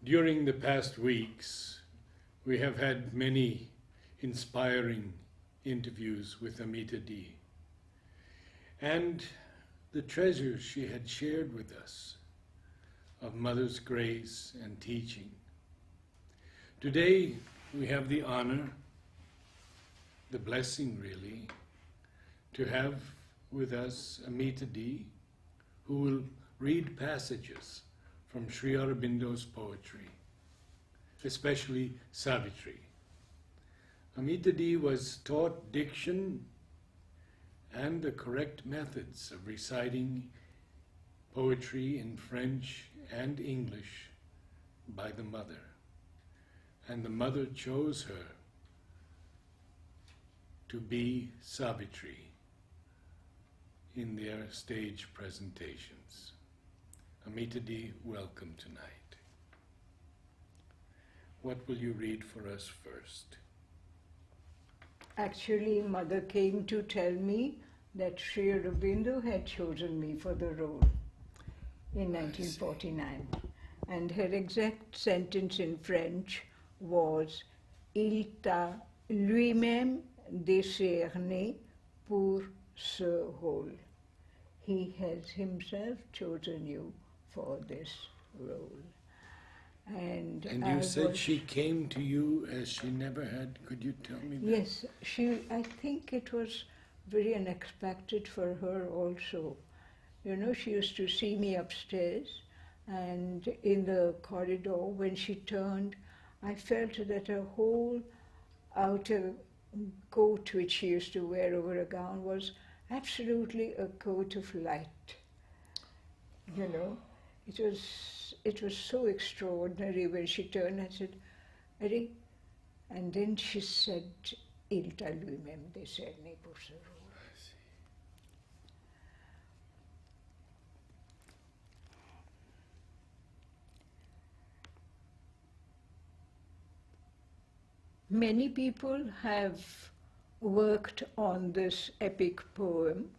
During the past weeks, we have had many inspiring interviews with Amita D. and the treasures she had shared with us of Mother's grace and teaching. Today, we have the honor, the blessing really, to have with us Amita D, who will read passages from Sri Aurobindo's poetry, especially Savitri. Amita D was taught diction and the correct methods of reciting poetry in French and English by the mother. And the mother chose her to be Savitri in their stage presentations. Amita D, welcome tonight. What will you read for us first? Actually, Mother came to tell me that Sri Aurobindo had chosen me for the role in 1949. And her exact sentence in French was, "Il t'a lui-même décerné pour ce rôle." He has himself chosen you for this role. And you said she came to you as she never had. Could you tell me that? Yes, I think it was very unexpected for her also. You know, she used to see me upstairs, and in the corridor, when she turned, I felt that her whole outer coat, which she used to wear over a gown, was absolutely a coat of light. You know, it was so extraordinary when she turned and said, "Arey," and then she said, "Il t'a lui-même décerné pour ce rôle." Many people have worked on this epic poem,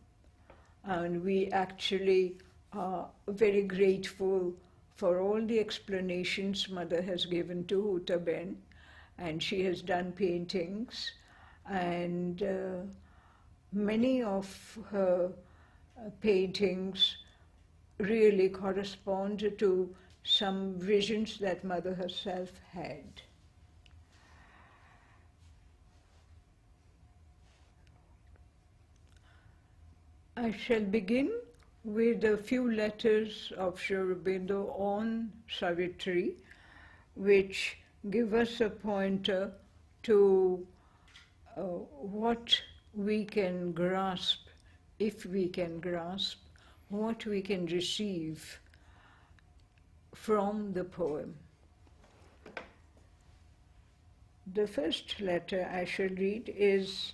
and we actually are very grateful for all the explanations Mother has given to Hutaben, and she has done paintings, and many of her paintings really correspond to some visions that Mother herself had. I shall begin with a few letters of Sri Aurobindo on Savitri, which give us a pointer to what we can grasp, if we can grasp, what we can receive from the poem. The first letter I shall read is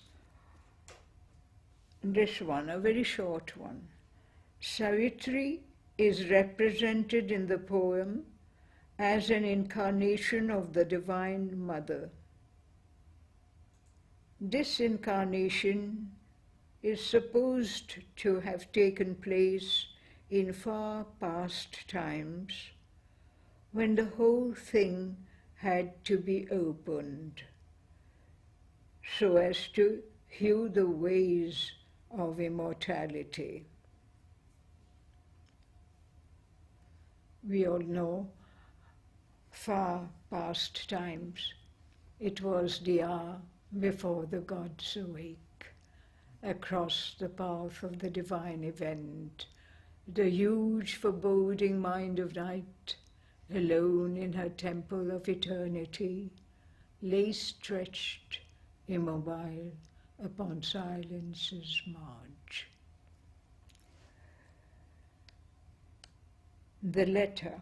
this one, a very short one. Savitri is represented in the poem as an incarnation of the Divine Mother. This incarnation is supposed to have taken place in far past times when the whole thing had to be opened so as to hew the ways of immortality. We all know, far past times, it was the hour before the gods awake, across the path of the divine event, the huge foreboding mind of night, alone in her temple of eternity, lay stretched, immobile, upon silence's marge. The letter.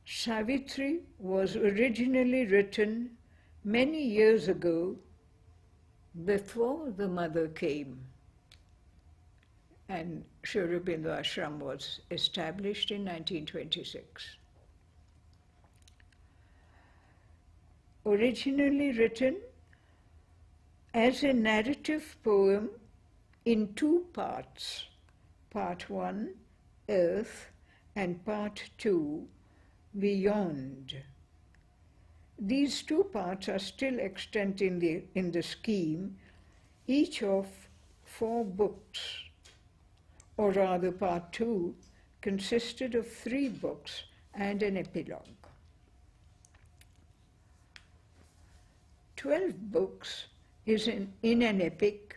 Savitri was originally written many years ago, before the Mother came, and Sri Aurobindo Ashram was established in 1926. Originally written as a narrative poem in two parts, part 1, Earth, and part 2, Beyond, These two parts are still extant in the scheme, each of 4 books, or rather part 2 consisted of 3 books and an epilogue. 12 books in an epic,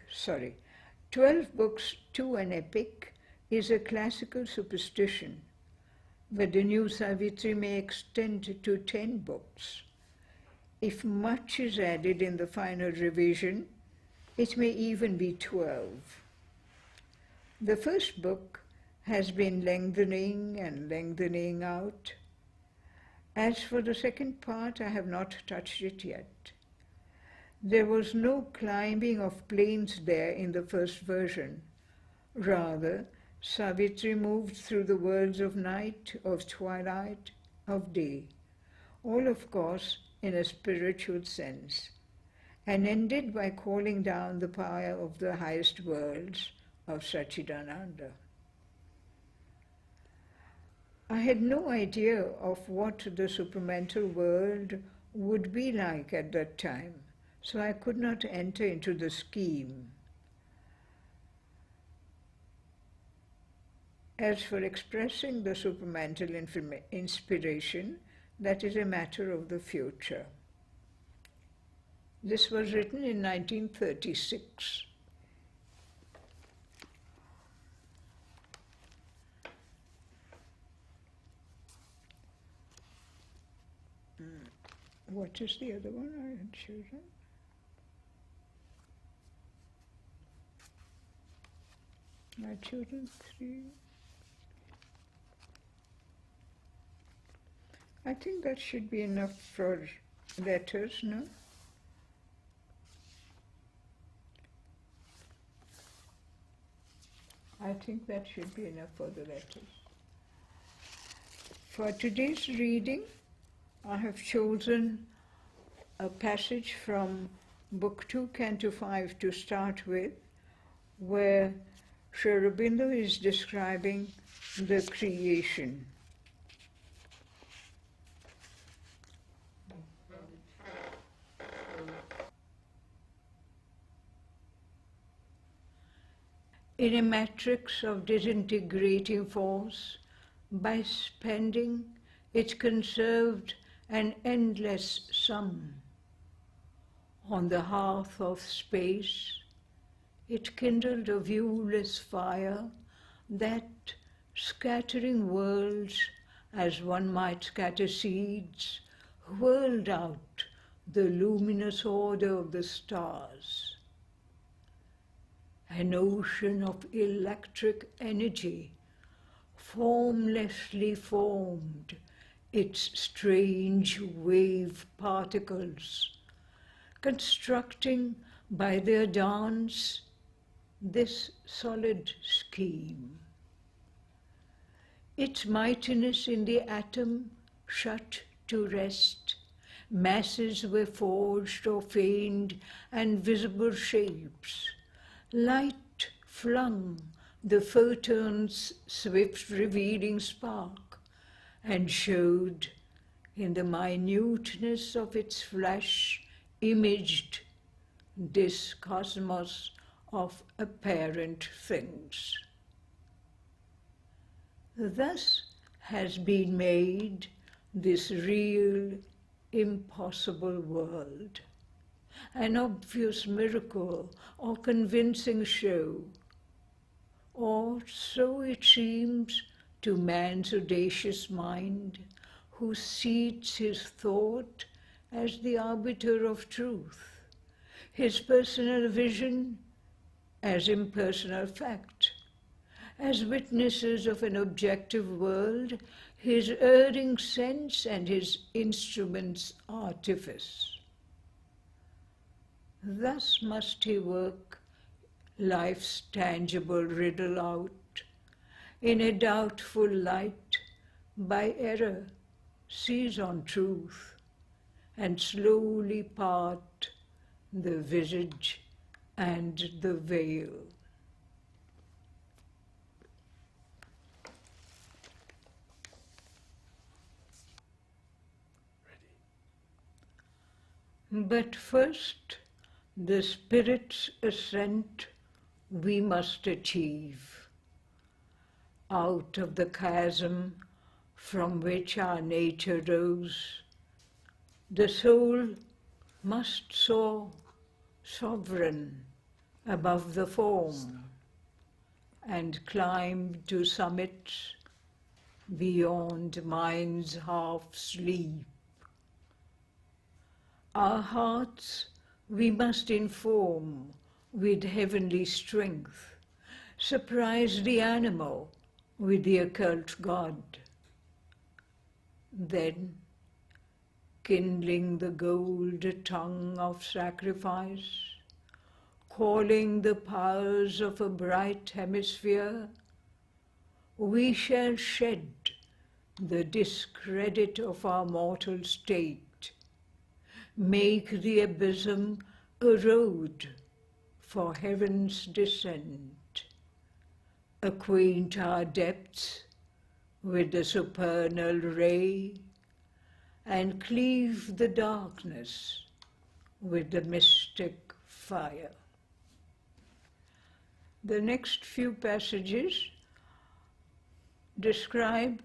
12 books to an epic is a classical superstition, but the new Savitri may extend to 10 books. If much is added in the final revision, it may even be 12. The first book has been lengthening and lengthening out. As for the second part, I have not touched it yet. There was no climbing of plains there in the first version. Rather, Savitri moved through the worlds of night, of twilight, of day, all of course in a spiritual sense, and ended by calling down the power of the highest worlds of Satchidananda. I had no idea of what the supramental world would be like at that time, so I could not enter into the scheme. As for expressing the supramental inspiration, that is a matter of the future. This was written in 1936. What is the other one I had chosen? I had chosen 3. I think that should be enough for letters, no? I think that should be enough for the letters. For today's reading, I have chosen a passage from Book 2, Canto 5 to start with, where Sri Aurobindo is describing the creation. In a matrix of disintegrating force, by spending, it conserved an endless sum. On the hearth of space, it kindled a viewless fire that, scattering worlds as one might scatter seeds, whirled out the luminous order of the stars. An ocean of electric energy, formlessly formed its strange wave particles, constructing by their dance this solid scheme. Its mightiness in the atom shut to rest, masses were forged or feigned and visible shapes. Light flung the photons' swift revealing spark, and showed in the minuteness of its flash imaged this cosmos of apparent things. Thus has been made this real, impossible world, an obvious miracle or convincing show, or so it seems to man's audacious mind, who seats his thought as the arbiter of truth, his personal vision as impersonal fact, as witnesses of an objective world, his erring sense and his instrument's artifice. Thus must he work life's tangible riddle out, in a doubtful light, by error, seize on truth, and slowly part the visage and the veil. But first, the Spirit's ascent we must achieve. Out of the chasm from which our nature rose, the soul must soar sovereign above the form and climb to summits beyond mind's half-sleep. Our hearts we must inform with heavenly strength, surprise the animal with the occult God. Then, kindling the gold tongue of sacrifice, calling the powers of a bright hemisphere, we shall shed the discredit of our mortal state, make the abysm a road for heaven's descent, acquaint our depths with the supernal ray, and cleave the darkness with the mystic fire. The next few passages describe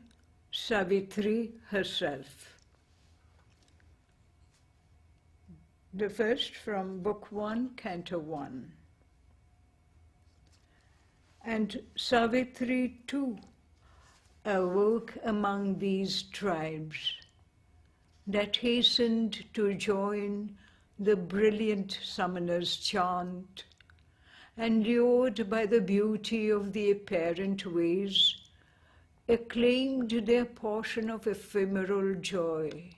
Savitri herself. The first from Book 1, Canto 1. And Savitri too awoke among these tribes that hastened to join the brilliant summoner's chant, and lured by the beauty of the apparent ways, acclaimed their portion of ephemeral joy.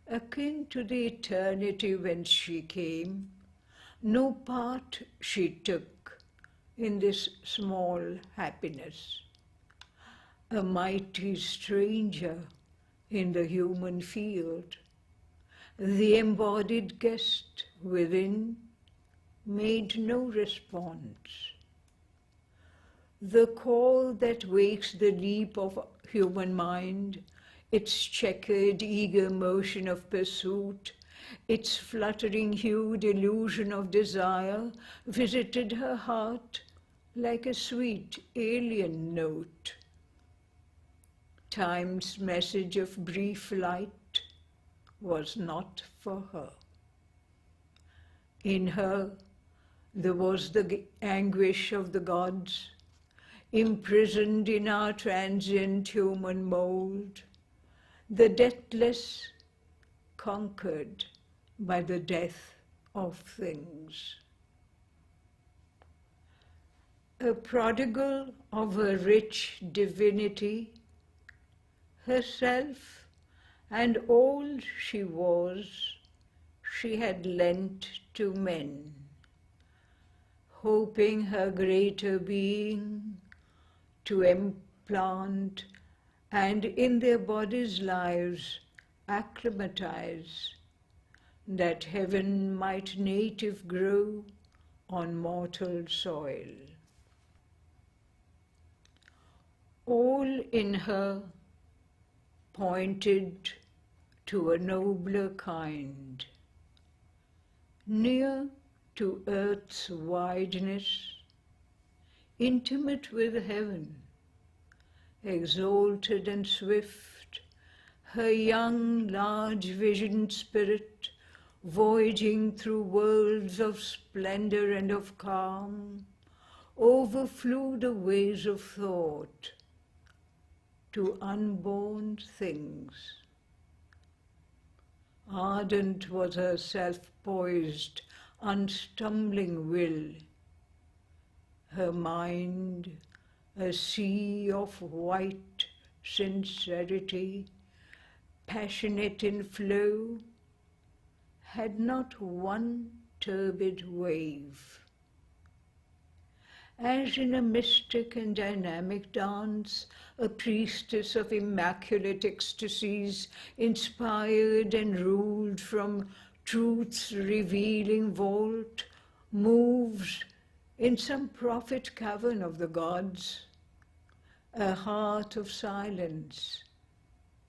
Akin to the eternity whence she came, no part she took in this small happiness. A mighty stranger in the human field, the embodied guest within made no response. The call that wakes the leap of human mind, its checkered eager motion of pursuit, its fluttering hued illusion of desire, visited her heart like a sweet alien note. Time's message of brief light was not for her. In her there was the anguish of the gods, imprisoned in our transient human mold, the deathless conquered by the death of things. A prodigal of a rich divinity, herself and all she was, she had lent to men, hoping her greater being to implant and in their bodies' lives acclimatize, that heaven might native grow on mortal soil. All in her pointed to a nobler kind, near to earth's wideness, intimate with heaven, exalted and swift, her young, large-visioned spirit, voyaging through worlds of splendor and of calm, overflew the ways of thought to unborn things. Ardent was her self-poised, unstumbling will, her mind a sea of white sincerity, passionate in flow, had not one turbid wave. As in a mystic and dynamic dance, a priestess of immaculate ecstasies, inspired and ruled from truth's revealing vault, moves in some prophet cavern of the gods, a heart of silence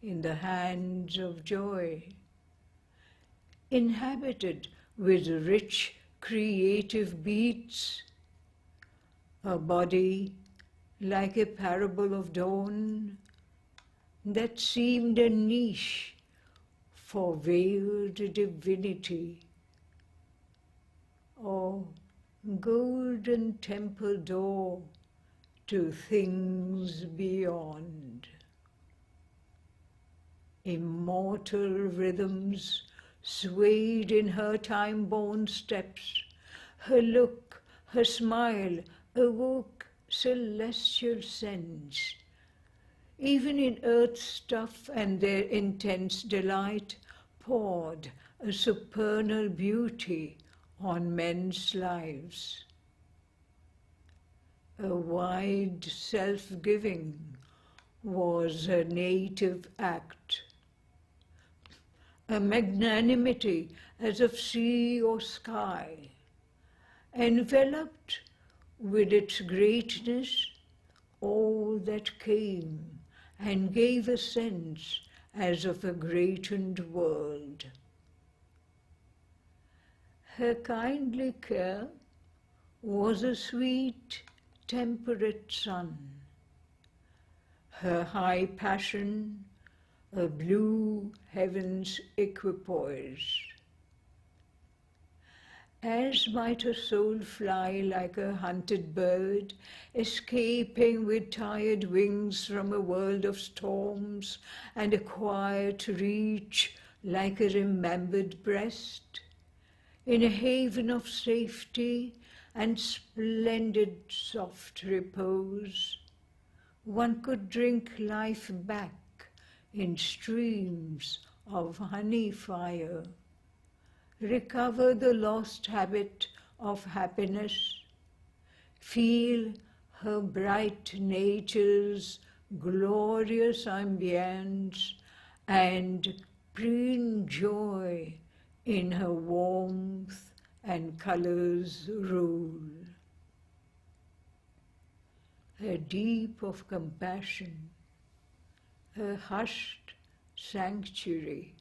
in the hands of joy, inhabited with rich creative beats, a body like a parable of dawn that seemed a niche for veiled divinity, or golden temple door to things beyond. Immortal rhythms swayed in her time-born steps. Her look, her smile awoke celestial sense. Even in earth's stuff and their intense delight poured a supernal beauty on men's lives. A wide self-giving was her native act, a magnanimity as of sea or sky, enveloped with its greatness all that came and gave a sense as of a greatened world. Her kindly care was a sweet, temperate sun, her high passion a blue heaven's equipoise. As might a soul fly like a hunted bird, escaping with tired wings from a world of storms, and acquire to reach like a remembered breast, in a haven of safety and splendid soft repose, one could drink life back in streams of honey fire, recover the lost habit of happiness, feel her bright nature's glorious ambience, and preen joy in her warmth and colors rule. A deep of compassion, her hushed sanctuary,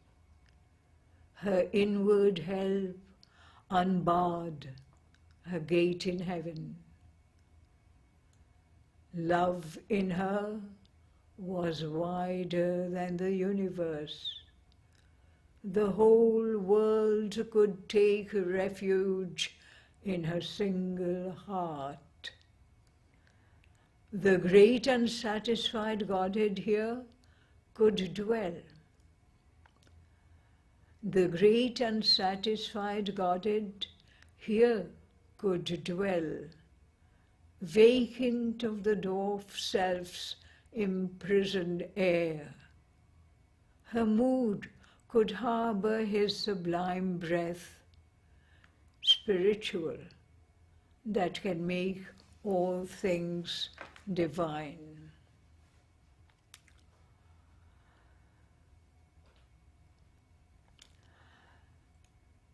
her inward help unbarred, her gate in heaven. Love in her was wider than the universe. The whole world could take refuge in her single heart. The great unsatisfied Godhead here could dwell. The great unsatisfied Godhead here could dwell, vacant of the dwarf self's imprisoned air. Her mood could harbor his sublime breath, spiritual, that can make all things divine.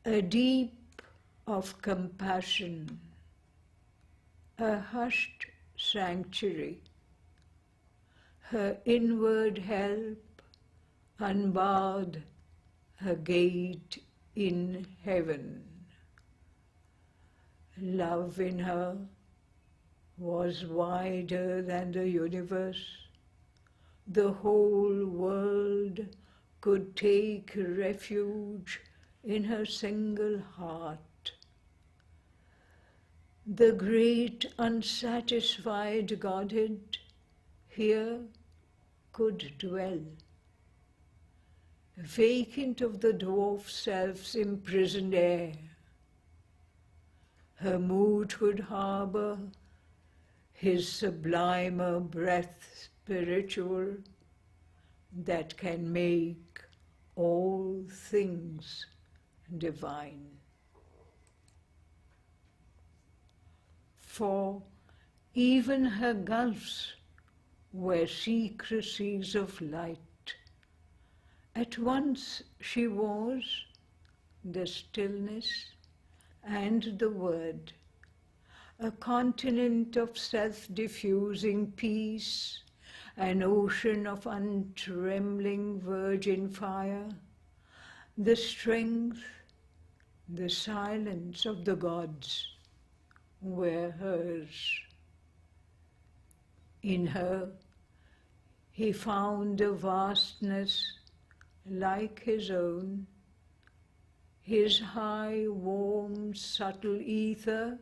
A deep of compassion, a hushed sanctuary, her inward help unbarred, her gate in heaven. Love in her was wider than the universe. The whole world could take refuge in her single heart. The great unsatisfied Godhead here could dwell, vacant of the dwarf self's imprisoned air. Her mood could harbor his sublimer breath spiritual that can make all things divine. For even her gulfs were secrecies of light. At once she was the stillness and the word, a continent of self-diffusing peace, an ocean of untrembling virgin fire, the strength The silence of the gods were hers. In her, he found a vastness like his own. His high, warm, subtle ether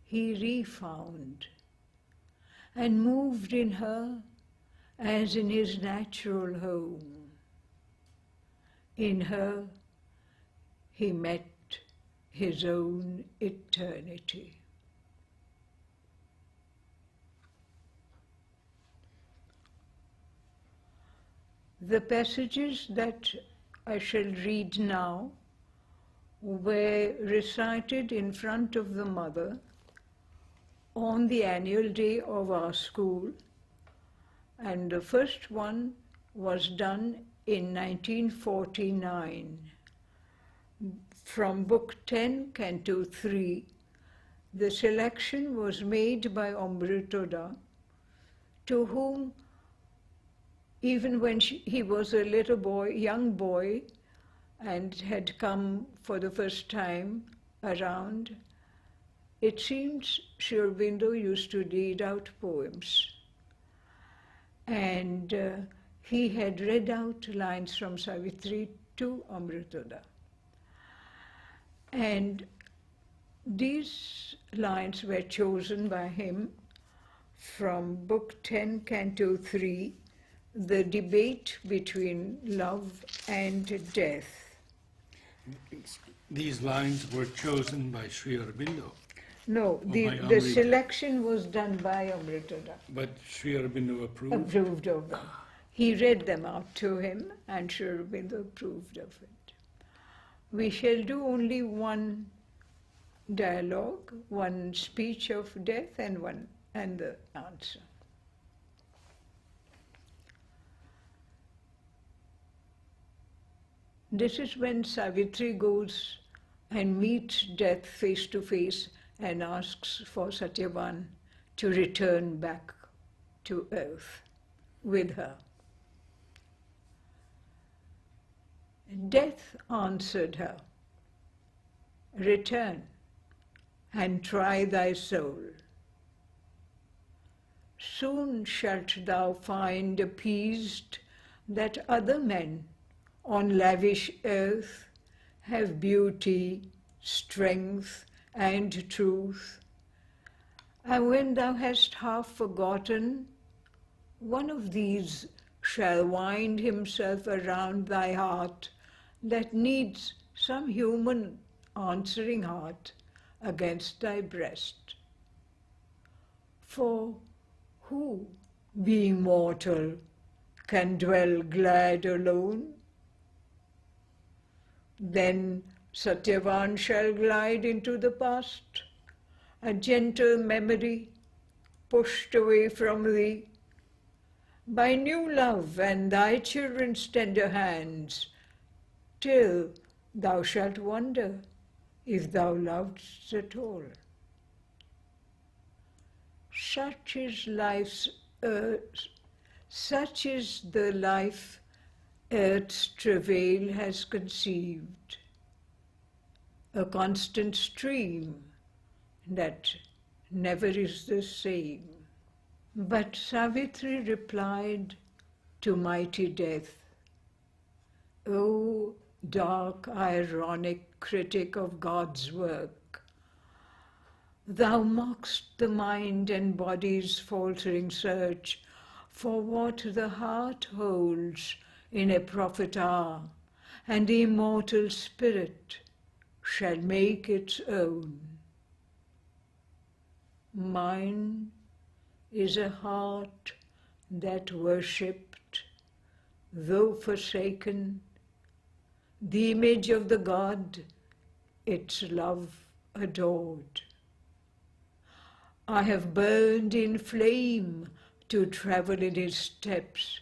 he refound, and moved in her as in his natural home. In her he met his own eternity. The passages that I shall read now were recited in front of the mother on the annual day of our school, and the first one was done in 1949. From Book 10, Canto 3, the selection was made by Amritoda, to whom, even when he was a little boy, young boy, and had come for the first time around, it seems Sri Aurobindo used to read out poems. And he had read out lines from Savitri to Amritoda. And these lines were chosen by him from Book 10, Canto 3, The Debate Between Love and Death. These lines were chosen by Sri Aurobindo. No, the selection was done by Amritoda. But Sri Aurobindo approved? Approved of them. He read them out to him, and Sri Aurobindo approved of it. We shall do only one dialogue, one speech of death, and the answer. This is when Savitri goes and meets death face to face and asks for Satyavan to return back to earth with her. Death answered her, "Return and try thy soul. Soon shalt thou find appeased that other men on lavish earth have beauty, strength, and truth. And when thou hast half forgotten, one of these shall wind himself around thy heart that needs some human answering heart against thy breast. For who, being mortal, can dwell glad alone? Then Satyavan shall glide into the past, a gentle memory pushed away from thee by new love and thy children's tender hands, till thou shalt wonder if thou lovest at all. Such is the life earth's travail has conceived, a constant stream that never is the same. But Savitri replied to mighty death, O dark, ironic critic of God's work, thou mockst the mind and body's faltering search for what the heart holds in a prophet hour, and the immortal spirit shall make its own. Mine is a heart that worshipped, though forsaken, the image of the God its love adored. I have burned in flame to travel in his steps.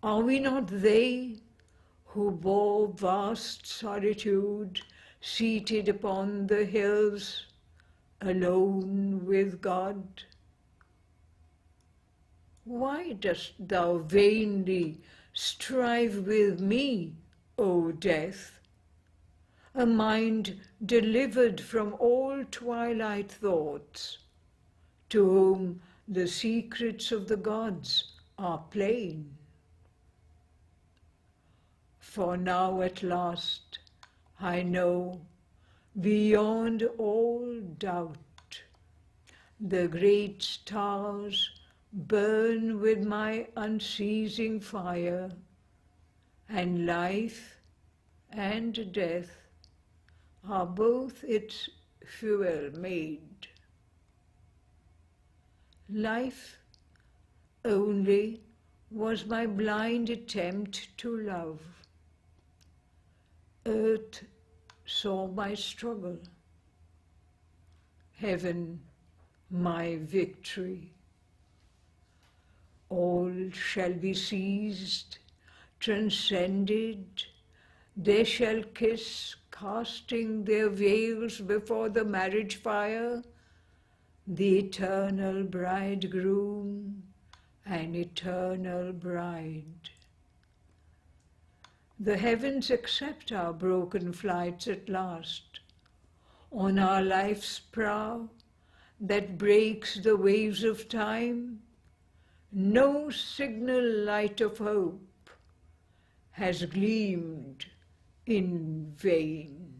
Are we not they who bore vast solitude, seated upon the hills, alone with God? Why dost thou vainly strive with me, O death? a mind delivered from all twilight thoughts, to whom the secrets of the gods are plain. For now at last I know, beyond all doubt, the great stars burn with my unceasing fire, and life and death are both its fuel made. Life only was my blind attempt to love. Earth saw my struggle, heaven my victory. All shall be seized, transcended, they shall kiss, casting their veils before the marriage fire, the eternal bridegroom and eternal bride. The heavens accept our broken flights at last. On our life's prow that breaks the waves of time, no signal light of hope has gleamed in vain.